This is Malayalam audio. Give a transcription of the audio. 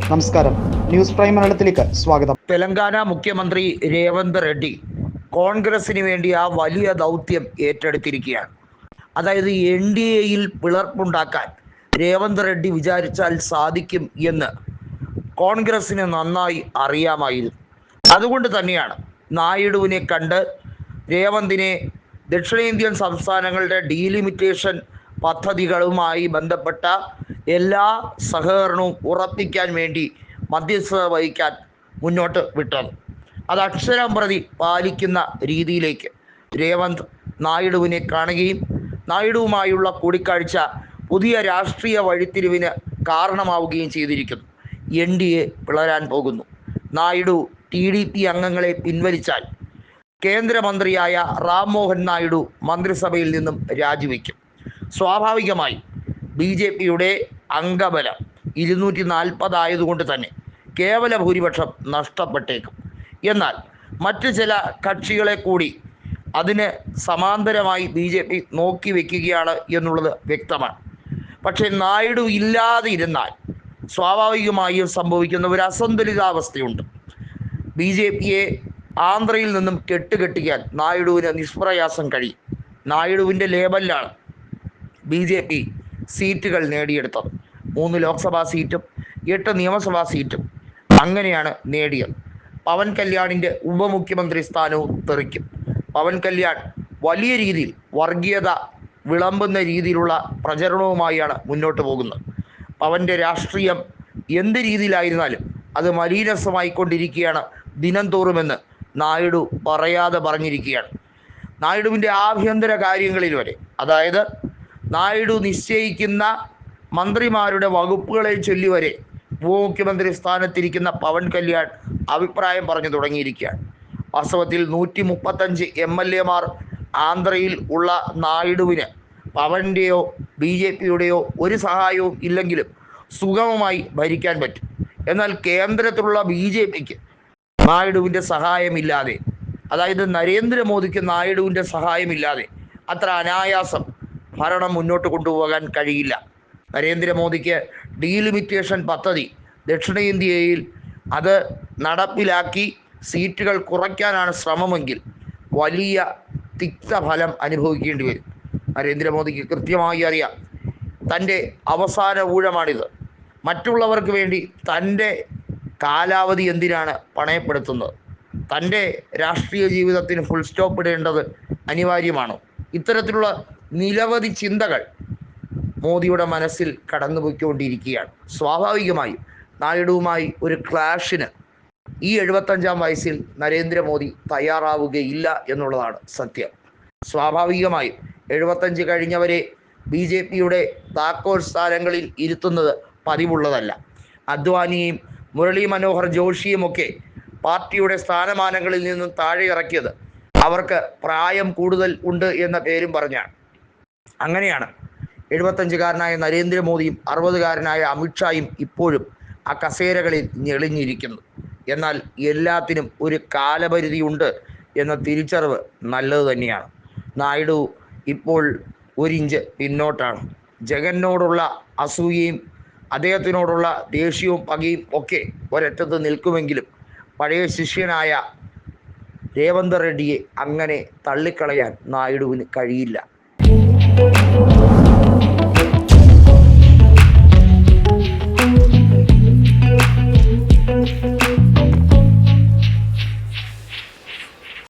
നമസ്കാരം, ന്യൂസ് പ്രൈം മലയാളത്തിലേക്ക് സ്വാഗതം. തെലങ്കാന മുഖ്യമന്ത്രി രേവന്ത് റെഡ്ഡി കോൺഗ്രസിന് വേണ്ടി ആ വലിയ ദൗത്യം ഏറ്റെടുത്തിരിക്കുകയാണ്. അതായത് NDAയിൽ പിളർപ്പുണ്ടാക്കാൻ രേവന്ത് റെഡ്ഡി വിചാരിച്ചാൽ സാധിക്കും എന്ന് കോൺഗ്രസിന് നന്നായി അറിയാമായിരുന്നു. അതുകൊണ്ട് തന്നെയാണ് നായിഡുവിനെ കണ്ട് രേവന്തിനെ ദക്ഷിണേന്ത്യൻ സംസ്ഥാനങ്ങളുടെ ഡീലിമിറ്റേഷൻ പദ്ധതികളുമായി ബന്ധപ്പെട്ട എല്ലാ സഹകരണവും ഉറപ്പിക്കാൻ വേണ്ടി മധ്യസ്ഥത വഹിക്കാൻ മുന്നോട്ട് വിട്ടത്. അത് അക്ഷരം പ്രതി പാലിക്കുന്ന രീതിയിലേക്ക് രേവന്ത് നായിഡുവിനെ കാണുകയും നായിഡുവുമായുള്ള കൂടിക്കാഴ്ച പുതിയ രാഷ്ട്രീയ വഴിത്തിരിവിന് കാരണമാവുകയും ചെയ്തിരിക്കുന്നു. NDA പിളരാൻ പോകുന്നു. നായിഡു TDP അംഗങ്ങളെ പിൻവലിച്ചാൽ കേന്ദ്രമന്ത്രിയായ റാം മോഹൻ നായിഡു മന്ത്രിസഭയിൽ നിന്നും രാജിവെക്കും. സ്വാഭാവികമായി BJPയുടെ അംഗബലം 240 ആയതുകൊണ്ട് തന്നെ കേവല ഭൂരിപക്ഷം നഷ്ടപ്പെട്ടേക്കും. എന്നാൽ മറ്റ് ചില കക്ഷികളെ കൂടി അതിന് സമാന്തരമായി BJP നോക്കി വയ്ക്കുകയാണ് എന്നുള്ളത് വ്യക്തമാണ്. പക്ഷേ നായിഡു ഇല്ലാതെ ഇരുന്നാൽ സ്വാഭാവികമായും സംഭവിക്കുന്ന ഒരു അസന്തുലിതാവസ്ഥയുണ്ട്. BJPയെ ആന്ധ്രയിൽ നിന്നും കെട്ടുകെട്ടിക്കാൻ നായിഡുവിന് നിഷ്പ്രയാസം കഴിയും. നായിഡുവിൻ്റെ ലേബലിലാണ് BJP സീറ്റുകൾ നേടിയെടുത്തത്. 3 ലോക്സഭാ സീറ്റും 8 നിയമസഭാ സീറ്റും അങ്ങനെയാണ് നേടിയത്. പവൻ കല്യാണിൻ്റെ ഉപമുഖ്യമന്ത്രി സ്ഥാനവും തെറിക്കും. പവൻ കല്യാൺ വലിയ രീതിയിൽ വർഗീയത വിളമ്പുന്ന രീതിയിലുള്ള പ്രചരണവുമായാണ് മുന്നോട്ട് പോകുന്നത്. പവൻ്റെ രാഷ്ട്രീയം എന്ത് രീതിയിലായിരുന്നാലും അത് മലീനസമായിക്കൊണ്ടിരിക്കുകയാണ് ദിനം തോറുമെന്ന് നായിഡു പറയാതെ പറഞ്ഞിരിക്കുകയാണ്. നായിഡുവിൻ്റെ ആഭ്യന്തര കാര്യങ്ങളിൽ വരെ, അതായത് നായിഡു നിശ്ചയിക്കുന്ന മന്ത്രിമാരുടെ വകുപ്പുകളെ ചൊല്ലി വരെ ഉപമുഖ്യമന്ത്രി സ്ഥാനത്തിരിക്കുന്ന പവൻ കല്യാൺ അഭിപ്രായം പറഞ്ഞു തുടങ്ങിയിരിക്കുകയാണ്. വാസ്തവത്തിൽ 135 MLA മാർ ആന്ധ്രയിൽ ഉള്ള നായിഡുവിന് പവൻ്റെയോ BJPയുടെയോ ഒരു സഹായവും ഇല്ലെങ്കിലും സുഗമമായി ഭരിക്കാൻ പറ്റും. എന്നാൽ കേന്ദ്രത്തിലുള്ള BJPക്ക് നായിഡുവിൻ്റെ സഹായമില്ലാതെ, അതായത് നരേന്ദ്രമോദിക്ക് നായിഡുവിൻ്റെ സഹായമില്ലാതെ അത്ര അനായാസം ഭരണം മുന്നോട്ട് കൊണ്ടുപോകാൻ കഴിയില്ല. നരേന്ദ്രമോദിക്ക് ഡീലിമിറ്റേഷൻ പദ്ധതി ദക്ഷിണേന്ത്യയിൽ അത് നടപ്പിലാക്കി സീറ്റുകൾ കുറയ്ക്കാനാണ് ശ്രമമെങ്കിൽ വലിയ തിക്തഫലം അനുഭവിക്കേണ്ടി വരും. നരേന്ദ്രമോദിക്ക് കൃത്യമായി അറിയാം തൻ്റെ അവസാന ഊഴമാണിത്. മറ്റുള്ളവർക്ക് വേണ്ടി തൻ്റെ കാലാവധി എന്തിനാണ് പണയപ്പെടുത്തുന്നത്? തൻ്റെ രാഷ്ട്രീയ ജീവിതത്തിന് ഫുൾ സ്റ്റോപ്പ് ഇടേണ്ടത് അനിവാര്യമാണോ? ഇത്തരത്തിലുള്ള നിരവധി ചിന്തകൾ മോദിയുടെ മനസ്സിൽ കടന്നുപോയിക്കൊണ്ടിരിക്കുകയാണ്. സ്വാഭാവികമായും നായിഡുവുമായി ഒരു ക്ലാഷിന് ഈ 75-ാം വയസ്സിൽ നരേന്ദ്രമോദി തയ്യാറാവുകയില്ല എന്നുള്ളതാണ് സത്യം. സ്വാഭാവികമായും 75 കഴിഞ്ഞവരെ BJPയുടെ താക്കോൽ സ്ഥാനങ്ങളിൽ ഇരുത്തുന്നത് പതിവുള്ളതല്ല. അദ്വാനിയും മുരളി മനോഹർ ജോഷിയുമൊക്കെ പാർട്ടിയുടെ സ്ഥാനമാനങ്ങളിൽ നിന്നും താഴെ ഇറക്കിയത് അവർക്ക് പ്രായം കൂടുതൽ ഉണ്ട് എന്ന പേരും പറഞ്ഞാണ്. അങ്ങനെയാണ് 75-കാരനായ നരേന്ദ്രമോദിയും 60-കാരനായ അമിത്ഷായും ഇപ്പോഴും ആ കസേരകളിൽ ഞെളിഞ്ഞിരിക്കുന്നു. എന്നാൽ എല്ലാത്തിനും ഒരു കാലപരിധിയുണ്ട് എന്ന തിരിച്ചറിവ് നല്ലത് തന്നെയാണ്. നായിഡു ഇപ്പോൾ 1 ഇഞ്ച് പിന്നോട്ടാണ്. ജഗനോടുള്ള അസൂയയും അദ്ദേഹത്തിനോടുള്ള ദേഷ്യവും പകയും ഒക്കെ ഒരറ്റത്ത് നിൽക്കുമെങ്കിലും പഴയ ശിഷ്യനായ രേവന്ത് റെഡ്ഡിയെ അങ്ങനെ തള്ളിക്കളയാൻ നായിഡുവിന് കഴിയില്ല.